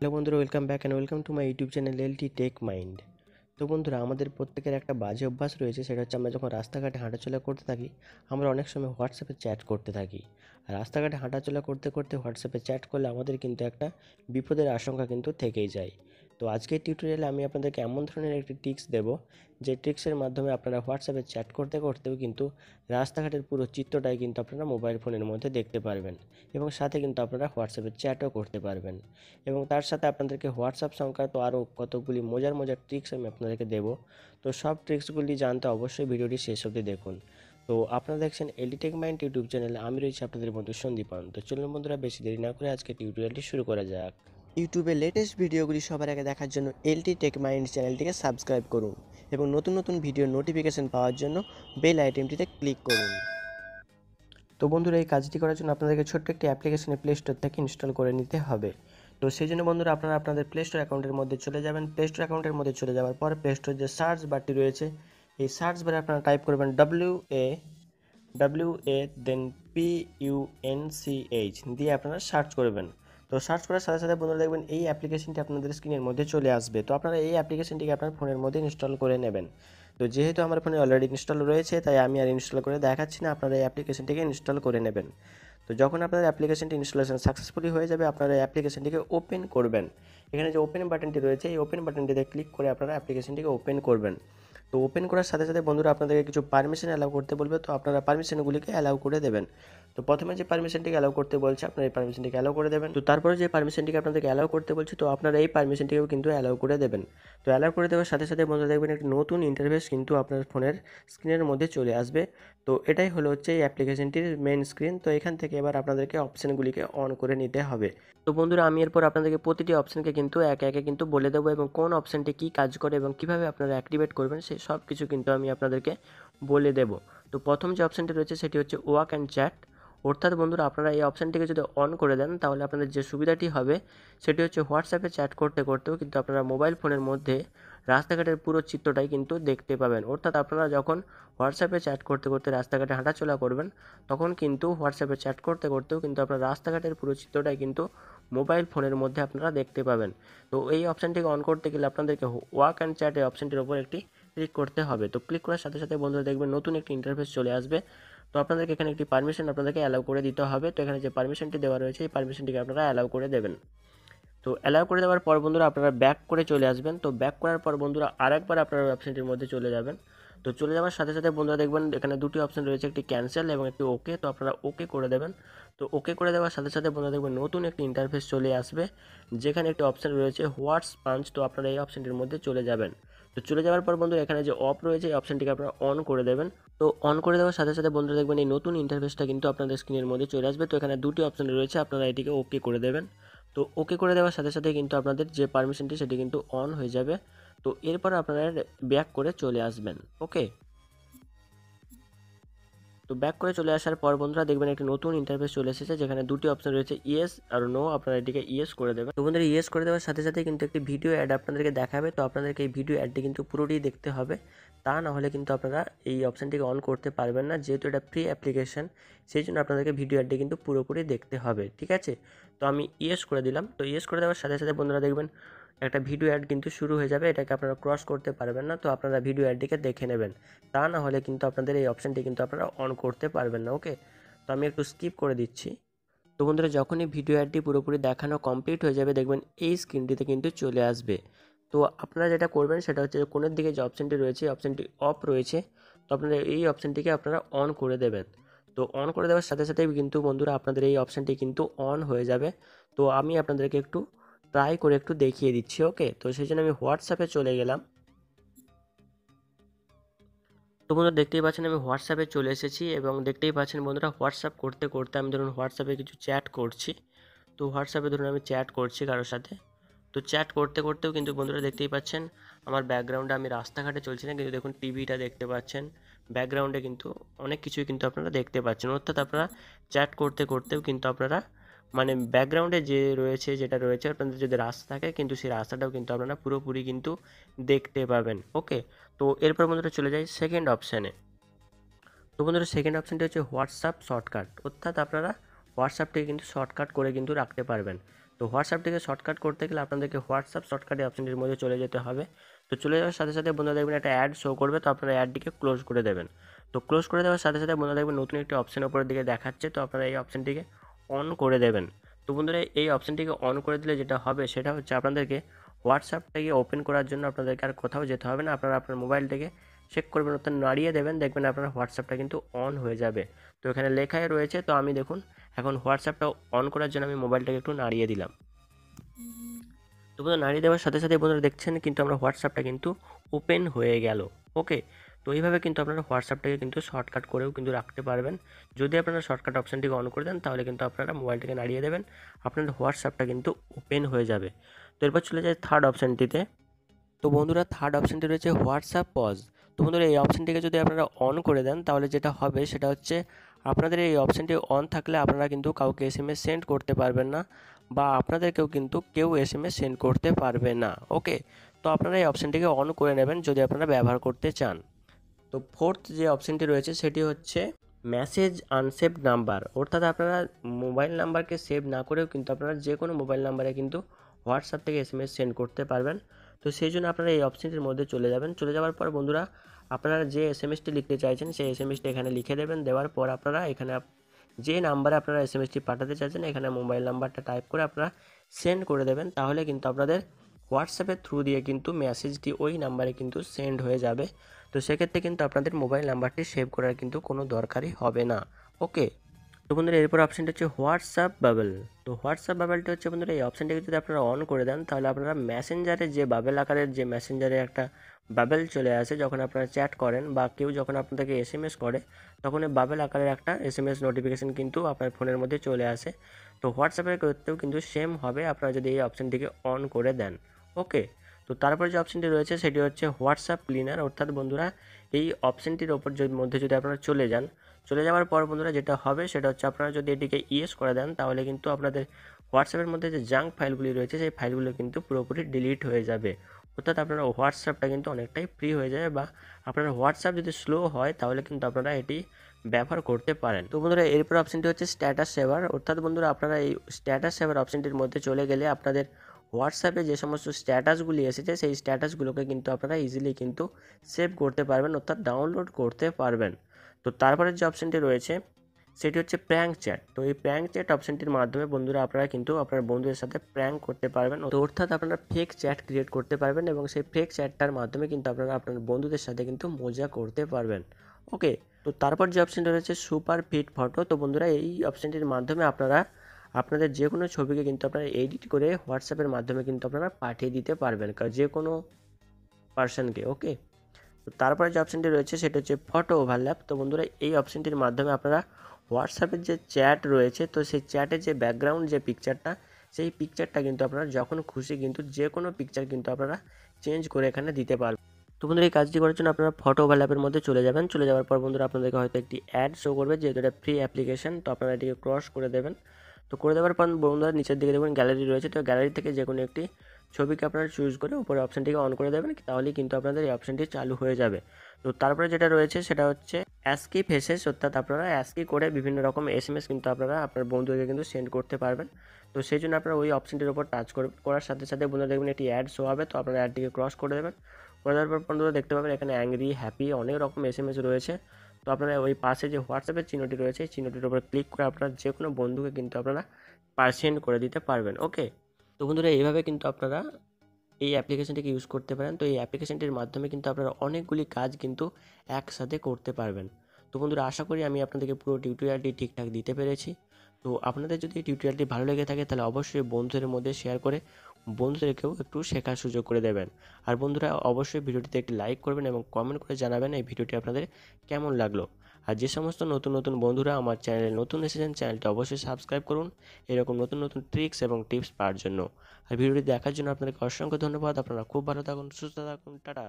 Hello বন্ধুরা, welcome back and welcome to my YouTube channel LT Tech Mind. তো বন্ধুরা, আমাদের প্রত্যেকের একটা বাজে অভ্যাস রয়েছে, সেটা হচ্ছে আমরা যখন রাস্তাঘাটে হাঁটাচলা করতে থাকি আমরা অনেক সময় হোয়াটসঅ্যাপে চ্যাট করতে থাকি। আর রাস্তাঘাটে হাঁটাচলা করতে করতে হোয়াটসঅ্যাপে চ্যাট করলে আমাদের কিন্তু একটা বিপদের আশঙ্কা কিন্তু থেকেই যায়। তো আজকের টিউটোরিয়ালে আমি আপনাদেরকে এমন ধরনের একটি টিপস দেবো, যে ট্রিক্সের মাধ্যমে আপনারা হোয়াটসঅ্যাপে চ্যাট করতে করতেও কিন্তু রাস্তাঘাটের পুরো চিত্রটাই কিন্তু আপনারা মোবাইল ফোনের মধ্যে দেখতে পারবেন, এবং সাথে কিন্তু আপনারা হোয়াটসঅ্যাপে চ্যাটও করতে পারবেন। এবং তার সাথে আপনাদেরকে হোয়াটসঅ্যাপ সংক্রান্ত আরও কতগুলি মজার মজার ট্রিক্স আমি আপনাদেরকে দেবো। তো সব ট্রিক্সগুলি জানতে অবশ্যই ভিডিওটি শেষ অবধি দেখুন। তো আপনারা দেখছেন এলিটেক মাইন্ড ইউটিউব চ্যানেলে, আমি রয়েছি আপনাদের বন্ধু সন্দীপান। তো চলুন বন্ধুরা, বেশি দেরি না করে আজকে টিউটোরিয়ালটি শুরু করা যাক। ইউটিউবে লেটেস্ট ভিডিওগুলি সবার আগে দেখার জন্য এলটি টেক মাইন্ড চ্যানেলটিকে সাবস্ক্রাইব করুন, এবং নতুন নতুন ভিডিওর নোটিফিকেশন পাওয়ার জন্য বেল আইটেমটিতে ক্লিক করুন। তো বন্ধুরা, এই কাজটি করার জন্য আপনাদেরকে ছোট্ট একটি অ্যাপ্লিকেশনে প্লে স্টোর থেকে ইনস্টল করে নিতে হবে। তো সেই জন্য বন্ধুরা, আপনারা আপনাদের প্লে স্টোর অ্যাকাউন্টের মধ্যে চলে যাবেন। প্লে স্টোর অ্যাকাউন্টের মধ্যে চলে যাওয়ার পর প্লে স্টোর যে সার্চ বারটি রয়েছে, এই সার্চ বারে আপনারা টাইপ করবেন ডাব্লিউ এ দেন PUNCH দিয়ে আপনারা সার্চ করবেন। তো সার্চ করার সাথে সাথে বন্ধুরা দেখবেন এই অ্যাপ্লিকেশনটি আপনাদের স্ক্রিনের মধ্যে চলে আসবে। তো আপনারা এই অ্যাপ্লিকেশনটিকে আপনার ফোনের মধ্যে ইনস্টল করে নেবেন। তো যেহেতু আমার ফোনে অলরেডি ইনস্টল রয়েছে, তাই আমি আর ইনস্টল করে দেখাচ্ছি না, আপনারা এই অ্যাপ্লিকেশনটিকে ইনস্টল করে নেবেন। তো যখন আপনাদের অ্যাপ্লিকেশনটি ইনস্টলেশন সাকসেসফুলি হয়ে যাবে, আপনারা এই অ্যাপ্লিকেশনটিকে ওপেন করবেন। এখানে যে ওপেন বাটনটি রয়েছে, এই ওপেন বাটনটিতে ক্লিক করে আপনারা অ্যাপ্লিকেশনটিকে ওপেন করবেন। তো ওপেন করার সাথে সাথে বন্ধুরা আপনাদেরকে কিছু পারমিশন অ্যালাউ করতে বলবে, তো আপনারা পারমিশনগুলিকে অ্যালাউ করে দেবেন। তো প্রথমে যে পারমিশনটিকে অ্যালাউ করতে বলছে, আপনারা এই পারমিশনটিকে অ্যালাউ করে দেবেন। তো তারপরে যে পারমিশনটিকে আপনাদেরকে অ্যালাউ করতে বলছে, তো আপনারা এই পারমিশনটিকেও কিন্তু অ্যালাউ করে দেবেন। তো অ্যালাউ করে দেওয়ার সাথে সাথে বন্ধুরা দেখবেন একটি নতুন ইন্টারফেস কিন্তু আপনার ফোনের স্ক্রিনের মধ্যে চলে আসবে। তো এটাই হলো হচ্ছে এই অ্যাপ্লিকেশনটির মেন স্ক্রিন। তো এখান থেকে এবার আপনাদেরকে অপশানগুলিকে অন করে নিতে হবে। তো বন্ধুরা, আমি এরপর আপনাদেরকে প্রতিটি অপশানকে কিন্তু একে একে কিন্তু বলে দেবো, এবং কোন অপশানটি কী কাজ করে এবং কীভাবে আপনারা অ্যাক্টিভেট করবেন সেই সব কিছু কিন্তু আমি আপনাদেরকে বলে দেব। তো প্রথম যে অপশানটি রয়েছে সেটি হচ্ছে ওয়াক অ্যান্ড চ্যাট। অর্থাৎ বন্ধুরা, আপনারা এই অপশানটিকে যদি অন করে দেন, তাহলে আপনাদের যে সুবিধাটি হবে সেটি হচ্ছে হোয়াটসঅ্যাপে চ্যাট করতে করতেও কিন্তু আপনারা মোবাইল ফোনের মধ্যে রাস্তাঘাটের পুরো চিত্রটাই কিন্তু দেখতে পাবেন। অর্থাৎ আপনারা যখন হোয়াটসঅ্যাপে চ্যাট করতে করতে রাস্তাঘাটে হাঁটাচলা করবেন, তখন কিন্তু হোয়াটসঅ্যাপে চ্যাট করতে করতেও কিন্তু আপনার রাস্তাঘাটের পুরো চিত্রটাই কিন্তু মোবাইল ফোনের মধ্যে আপনারা দেখতে পাবেন। তো এই অপশানটিকে অন করতে গেলে আপনাদেরকে ওয়াক অ্যান্ড চ্যাট এই অপশানটির ওপর একটি ক্লিক করতে হবে। তো ক্লিক করার সাথে সাথে বন্ধুরা দেখবেন নতুন একটি ইন্টারফেস চলে আসবে। তো আপনাদেরকে এখানে একটি পারমিশন আপনাদেরকে অ্যালাউ করে দিতে হবে। তো এখানে যে পারমিশনটি দেওয়া রয়েছে, এই পারমিশনটিকে আপনারা অ্যালাউ করে দেবেন। তো অ্যালাউ করে দেওয়ার পর বন্ধুরা আপনারা ব্যাক করে চলে আসবেন। তো ব্যাক করার পর বন্ধুরা আরেকবার আপনারা অপশানটির মধ্যে চলে যাবেন। তো চলে যাওয়ার সাথে সাথে বন্ধুরা দেখবেন এখানে দুটি অপশান রয়েছে, একটি ক্যান্সেল এবং একটি ওকে। তো আপনারা ওকে করে দেবেন। তো ওকে করে দেওয়ার সাথে সাথে বন্ধুরা দেখবেন নতুন একটি ইন্টারফেস চলে আসবে, যেখানে একটি অপশান রয়েছে হোয়াটস পাঞ্চ। তো আপনারা এই অপশানটির মধ্যে চলে যাবেন। তো চলে যাওয়ার পর বন্ধুরা এখানে যে অফ রয়েছে, এই অপশানটিকে আপনারা অন করে দেবেন। তো অন করে দেওয়ার সাথে সাথে বন্ধুরা দেখবেন এই নতুন ইন্টারফেসটা কিন্তু আপনাদের স্ক্রিনের মধ্যে চলে আসবে। তো এখানে দুটি অপশান রয়েছে, আপনারা এটিকে ওকে করে দেবেন। তো ওকে করে দেওয়ার সাথে সাথে কিন্তু আপনাদের যে পারমিশনটি সেটি কিন্তু অন হয়ে যাবে। তো এরপর আপনারা ব্যাক করে চলে আসবেন। ওকে। তো ব্যাক করে চলে আসার পর বন্ধুরা দেখবেন একটি নতুন ইন্টারফেস চলে এসেছে, যেখানে দুটি অপশন রয়েছে, ইয়েস আর নো। আপনারা এটিকে ইয়েস করে দেবেন। তো বন্ধুরা ইয়েস করে দেওয়ার সাথে সাথে কিন্তু একটি ভিডিও অ্যাড আপনাদেরকে দেখাবে। তো আপনাদেরকে এই ভিডিও অ্যাডটি কিন্তু পুরোটি দেখতে হবে, তা না হলে কিন্তু আপনারা এই অপশানটিকে অন করতে পারবেন না। যেহেতু এটা ফ্রি অ্যাপ্লিকেশন, সেই জন্য আপনাদেরকে ভিডিও অ্যাডটি কিন্তু পুরোপুরি দেখতে হবে। ঠিক আছে। তো আমি ইয়েস করে দিলাম। তো ইয়েস করে দেওয়ার সাথে সাথে বন্ধুরা দেখবেন একটা ভিডিও অ্যাড কিন্তু শুরু হয়ে যাবে। এটাকে আপনারা ক্রস করতে পারবেন না। তো আপনারা ভিডিও অ্যাডটিকে দেখে নেবেন, তা না হলে কিন্তু আপনাদের এই অপশানটি কিন্তু আপনারা অন করতে পারবেন না। ওকে। তো আমি একটু স্কিপ করে দিচ্ছি। তো বন্ধুরা যখনই ভিডিও অ্যাডটি পুরোপুরি দেখানো কমপ্লিট হয়ে যাবে, দেখবেন এই স্ক্রিনটিতে কিন্তু চলে আসবে। তো আপনারা যেটা করবেন সেটা হচ্ছে কোণের দিকে যে অপশানটি রয়েছে, অপশানটি অফ রয়েছে। তো আপনারা এই অপশানটিকে আপনারা অন করে দেবেন। তো অন করে দেওয়ার সাথে সাথেই কিন্তু বন্ধুরা আপনাদের এই অপশানটি কিন্তু অন হয়ে যাবে। তো আমি আপনাদেরকে একটু ট্রাই করে একটু দেখিয়ে দিচ্ছি। ওকে। তো সেই জন্য আমি হোয়াটসঅ্যাপে চলে গেলাম। তো বন্ধুরা দেখতেই পাচ্ছেন আমি হোয়াটসঅ্যাপে চলে এসেছি, এবং দেখতেই পাচ্ছেন বন্ধুরা হোয়াটসঅ্যাপ করতে করতে আমি ধরুন হোয়াটসঅ্যাপে কিছু চ্যাট করছি। তো হোয়াটসঅ্যাপে ধরুন আমি চ্যাট করছি কারোর সাথে। তো চ্যাট করতে করতেও কিন্তু বন্ধুরা দেখতেই পাচ্ছেন আমার ব্যাকগ্রাউন্ডে আমি রাস্তাঘাটে চলছি না, কিন্তু দেখুন টিভিটা দেখতে পাচ্ছেন। ব্যাকগ্রাউন্ডে কিন্তু অনেক কিছুই কিন্তু আপনারা দেখতে পাচ্ছেন। অর্থাৎ আপনারা চ্যাট করতে করতেও কিন্তু আপনারা মানে ব্যাকগ্রাউন্ডে যে রয়েছে, যেটা রয়েছে আপনাদের যদি রাস্তা থাকে, কিন্তু সেই রাস্তাটাও কিন্তু আপনারা পুরোপুরি কিন্তু দেখতে পাবেন। ওকে। তো এরপর বন্ধুরা চলে যাই সেকেন্ড অপশানে। তো বন্ধুরা সেকেন্ড অপশানটি হচ্ছে হোয়াটসঅ্যাপ শর্টকাট। অর্থাৎ আপনারা হোয়াটসঅ্যাপটিকে কিন্তু শর্টকাট করে কিন্তু রাখতে পারবেন। তো হোয়াটসঅ্যাপটিকে শর্টকাট করতে গেলে আপনাদেরকে হোয়াটসঅ্যাপ শর্টকাট এই অপশনটির মধ্যে চলে যেতে হবে। তো চলে যাওয়ার সাথে সাথে বন্ধুরা দেখবেন একটা অ্যাড শো করবে, তো আপনারা অ্যাডটিকে ক্লোজ করে দেবেন। তো ক্লোজ করে দেওয়ার সাথে সাথে বন্ধুরা দেখবেন নতুন একটি অপশন উপরের দিকে দেখাচ্ছে, তো আপনারা এই অপশনটিকে অন করে দেবেন। তো বন্ধুরা এই অপশনটিকে অন করে দিলে যেটা হবে সেটা হচ্ছে আপনাদেরকে হোয়াটসঅ্যাপটাকে ওপেন করার জন্য আপনাদেরকে আর কোথাও যেতে হবে না, আপনারা আপনার মোবাইলটাকে চেক করবেন অর্থাৎ নাড়িয়ে দেবেন, দেখবেন আপনার হোয়াটসঅ্যাপটা কিন্তু অন হয়ে যাবে। তো এখানে লেখাই রয়েছে, তো আমি দেখুন এখন হোয়াটসঅ্যাপটা অন করার জন্য আমি মোবাইলটাকে একটু নাড়িয়ে দিলাম। তো বন্ধুরা নাড়িয়ে দেওয়ার সাথে সাথে বন্ধুরা দেখছেন কিন্তু আমরা হোয়াটসঅ্যাপটা কিন্তু ওপেন হয়ে গেল। ওকে, তো এইভাবে কিন্তু আপনারা হোয়াটসঅ্যাপটাকে কিন্তু শর্টকাট করেও কিন্তু রাখতে পারবেন। যদি আপনারা শর্টকাট অপশানটিকে অন করে দেন তাহলে কিন্তু আপনারা মোবাইলটাকে নাড়িয়ে দেবেন, আপনাদের হোয়াটসঅ্যাপটা কিন্তু ওপেন হয়ে যাবে। তো এরপর চলে যায় থার্ড অপশানটিতে। তো বন্ধুরা থার্ড অপশানটি রয়েছে হোয়াটসঅ্যাপ পজ। তো বন্ধুরা এই অপশানটিকে যদি আপনারা অন করে দেন তাহলে যেটা হবে সেটা হচ্ছে আপনাদের এই অপশানটি অন থাকলে আপনারা কিন্তু কাউকে এসএমএস সেন্ড করতে পারবেন না, বা আপনাদেরকেও কিন্তু কেউ এসএমএস সেন্ড করতে পারবে না। ওকে, তো আপনারা এই অপশানটিকে অন করে নেবেন যদি আপনারা ব্যবহার করতে চান। তো ফোর্থ যে অপশানটি রয়েছে সেটি হচ্ছে মেসেজ আনসেভড নাম্বার, অর্থাৎ আপনারা মোবাইল নাম্বারকে সেভ না করেও কিন্তু আপনারা যে কোনো মোবাইল নাম্বারে কিন্তু হোয়াটসঅ্যাপ থেকে এসএমএস সেন্ড করতে পারবেন। তো সেই জন্য আপনারা এই অপশানটির মধ্যে চলে যাবেন। চলে যাওয়ার পর বন্ধুরা আপনারা যে এসএমএসটি লিখতে চাইছেন সেই এসএমএসটি এখানে লিখে দেবেন। দেওয়ার পর আপনারা এখানে যে নাম্বারে আপনারা এসএমএসটি পাঠাতে চাইছেন এখানে মোবাইল নাম্বারটা টাইপ করে আপনারা সেন্ড করে দেবেন, তাহলে কিন্তু আপনাদের হোয়াটসঅ্যাপের থ্রু দিয়ে কিন্তু মেসেজটি ওই নাম্বারে কিন্তু সেন্ড হয়ে যাবে। তো সেক্ষেত্রে কিন্তু আপনাদের মোবাইল নাম্বারটি সেভ করার কিন্তু কোনো দরকারই হবে না। ওকে, তো বন্ধুরা এরপর অপশানটা হচ্ছে হোয়াটসঅ্যাপ বাবেল। তো হোয়াটসঅ্যাপ বাবেলটা হচ্ছে বন্ধুরা এই অপশানটাকে যদি আপনারা অন করে দেন তাহলে আপনারা মেসেঞ্জারে যে বাবেল আকারের যে মেসেঞ্জারে একটা বাবেল চলে আসে যখন আপনারা চ্যাট করেন বা কেউ যখন আপনাদেরকে এসএমএস করে, তখন এই বাবেল আকারের একটা এসএমএস নোটিফিকেশান কিন্তু আপনার ফোনের মধ্যে চলে আসে। তো হোয়াটসঅ্যাপের ক্ষেত্রেও কিন্তু সেম হবে আপনারা যদি এই অপশানটিকে অন করে দেন। ওকে, তো তারপরে যে অপশানটি রয়েছে সেটি হচ্ছে হোয়াটসঅ্যাপ ক্লিনার, অর্থাৎ বন্ধুরা এই অপশানটির ওপর মধ্যে যদি আপনারা চলে যান, চলে যাওয়ার পর বন্ধুরা যেটা হবে সেটা হচ্ছে আপনারা যদি এটিকে ইয়েস করে দেন তাহলে কিন্তু আপনাদের হোয়াটসঅ্যাপের মধ্যে যে জাঙ্ক ফাইলগুলি রয়েছে সেই ফাইলগুলো কিন্তু পুরোপুরি ডিলিট হয়ে যাবে, অর্থাৎ আপনারা হোয়াটসঅ্যাপটা কিন্তু অনেকটাই ফ্রি হয়ে যাবে, বা আপনার হোয়াটসঅ্যাপ যদি স্লো হয় তাহলে কিন্তু আপনারা এটি ব্যবহার করতে পারেন। তো বন্ধুরা এরপর অপশানটি হচ্ছে স্ট্যাটাস সেভার, অর্থাৎ বন্ধুরা আপনারা এই স্ট্যাটাস সেভার অপশানটির মধ্যে চলে গেলে আপনাদের হোয়াটসঅ্যাপে যে সমস্ত স্ট্যাটাসগুলি এসেছে সেই স্ট্যাটাসগুলোকে কিন্তু আপনারা ইজিলি কিন্তু সেভ করতে পারবেন, অর্থাৎ ডাউনলোড করতে পারবেন। তো তারপরে যে অপশানটি রয়েছে সেটি হচ্ছে প্র্যাঙ্ক চ্যাট। তো এই প্র্যাঙ্ক চ্যাট অপশানটির মাধ্যমে বন্ধুরা আপনারা কিন্তু আপনার বন্ধুদের সাথে প্র্যাঙ্ক করতে পারবেন, তো অর্থাৎ আপনারা ফেক চ্যাট ক্রিয়েট করতে পারবেন এবং সেই ফেক চ্যাটটার মাধ্যমে কিন্তু আপনারা আপনার বন্ধুদের সাথে কিন্তু মজা করতে পারবেন। ওকে, তো তারপর যে অপশানটা রয়েছে সুপার ফিট ফটো। তো বন্ধুরা এই অপশানটির মাধ্যমে আপনারা আপনাদের যে কোনো ছবিকে কিন্তু আপনারা এডিট করে হোয়াটসঅ্যাপের মাধ্যমে কিন্তু আপনারা পাঠিয়ে দিতে পারবেন যে কোনো পার্সনকে। ওকে, তো তারপরে যে অপশানটি রয়েছে সেটা হচ্ছে ফটো ওভারল্যাপ। তো বন্ধুরা এই অপশানটির মাধ্যমে আপনারা হোয়াটসঅ্যাপের যে চ্যাট রয়েছে তো সেই চ্যাটের যে ব্যাকগ্রাউন্ড যে পিকচারটা সেই পিকচারটা কিন্তু আপনারা যখন খুশি কিন্তু যে কোনো পিকচার কিন্তু আপনারা চেঞ্জ করে এখানে দিতে পারবেন। তো বন্ধুরা এই কাজটি করার জন্য আপনারা ফটো ওভারল্যাপের মধ্যে চলে যাবেন। চলে যাওয়ার পর বন্ধুরা আপনাদেরকে হয়তো একটি অ্যাড শো করবে, যেহেতু এটা ফ্রি অ্যাপ্লিকেশন, তো আপনারা এটিকে ক্রস করে দেবেন। তো করে দেওয়ার পর বন্ধুরা নিচের দিকে দেখবেন গ্যালারি রয়েছে, তো গ্যালারি থেকে যে কোনো একটি ছবিকে আপনারা চুজ করে উপরে অপশানটিকে অন করে দেবেন, তাহলেই কিন্তু আপনাদের এই অপশানটি চালু হয়ে যাবে। তো তারপরে যেটা রয়েছে সেটা হচ্ছে অ্যাস্কি ফেসেস, অর্থাৎ আপনারা অ্যাস্কি করে বিভিন্ন রকম এসএমএস কিন্তু আপনারা আপনার বন্ধুদেরকে কিন্তু সেন্ড করতে পারবেন। তো সেই জন্য আপনারা ওই অপশানটির উপর টাচ করার সাথে সাথে বন্ধুরা দেখবেন একটি অ্যাড শো হবে, তো আপনারা অ্যাডটিকে ক্রস করে দেবেন। করে দেওয়ার পর বন্ধুরা দেখতে পাবেন এখানে অ্যাংরি, হ্যাপি অনেক রকম এসএমএস রয়েছে। তো আপনারা ওই পাশে যে হোয়াটসঅ্যাপের চিহ্নটি রয়েছে এই চিহ্নটির উপর ক্লিক করে আপনারা যে কোনো বন্ধুকে কিন্তু আপনারা সেন্ড করে দিতে পারবেন। ওকে, তো বন্ধুরা এইভাবে কিন্তু আপনারা এই অ্যাপ্লিকেশনটিকে ইউজ করতে পারেন। তো এই অ্যাপ্লিকেশনটির মাধ্যমে কিন্তু আপনারা অনেকগুলি কাজ কিন্তু একসাথে করতে পারবেন। তো বন্ধুরা আশা করি আমি আপনাদেরকে পুরো টিউটোরিয়ালটি ঠিকঠাক দিতে পেরেছি। তো আপনাদের যদি এই টিউটোরিয়ালটি ভালো লেগে থাকে তাহলে অবশ্যই বন্ধুদের মধ্যে শেয়ার করে বন্ধুদেরকেও একটু শেখার সুযোগ করে দেবেন। আর বন্ধুরা অবশ্যই ভিডিওটিতে একটি লাইক করবেন এবং কমেন্ট করে জানাবেন এই ভিডিওটি আপনাদের কেমন লাগলো। আর যে সমস্ত নতুন নতুন বন্ধুরা আমার চ্যানেলে নতুন এসেছেন চ্যানেলটি অবশ্যই সাবস্ক্রাইব করুন এরকম নতুন নতুন ট্রিক্স এবং টিপস পাওয়ার জন্য। আর ভিডিওটি দেখার জন্য আপনাদেরকে অসংখ্য ধন্যবাদ। আপনারা খুব ভালো থাকুন, সুস্থ থাকুন, টাটা।